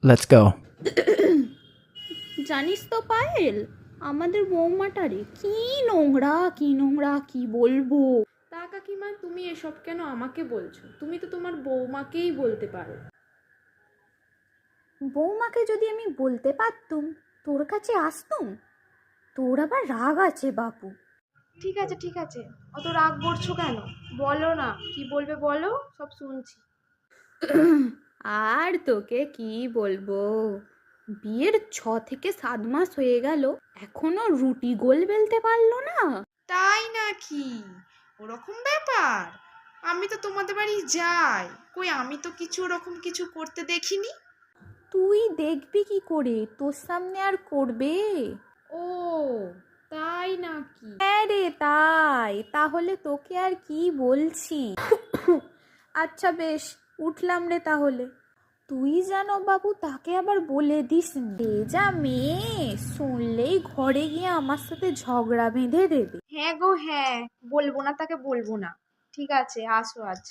Let's go. জানিস তো পায়েল, আমাদের বৌমাটারে কি নোংরা কি নোংরা, কি বলবো। তা কাকিমা, তুমি এসব কেন আমাকে বলছো? তুমি তো তোমার বৌমাকেই বলতে পারো। বৌমাকে যদি আমি বলতে পারতুম, তোর কাছে আসতুম। তোর আবার রাগ আছে বাপু। ঠিক আছে ঠিক আছে, অত রাগ করছো কেন? বলো না, কি বলবে বলো, সব শুনছি। আর তোকে কি বলবো, বিয়ের 6 থেকে 7 মাস হয়ে গেল, এখনো রুটি গোল বেলতে পারলো না। তাই নাকি? ওরকম ব্যাপার? আমি তো তোমাদের বাড়ি যাই, কই আমি তো কিছু ওরকম কিছু করতে দেখিনি। তুই দেখবি কি করে, তোর সামনে আর করবে? ও তাই নাকি? হ্যাঁ রে তাই, তাহলে তোকে আর কি বলছি। আচ্ছা বেশ, উঠলাম রে তাহলে। তুই যেন বাবু তাকে আবার বলে দিস রে, যা মেয়ে, শুনলেই ঘরে গিয়ে আমার সাথে ঝগড়া বেঁধে দেবে। হ্যাঁ গো হ্যাঁ, বলবো না তাকে, বলবো না। ঠিক আছে, আসো আজ।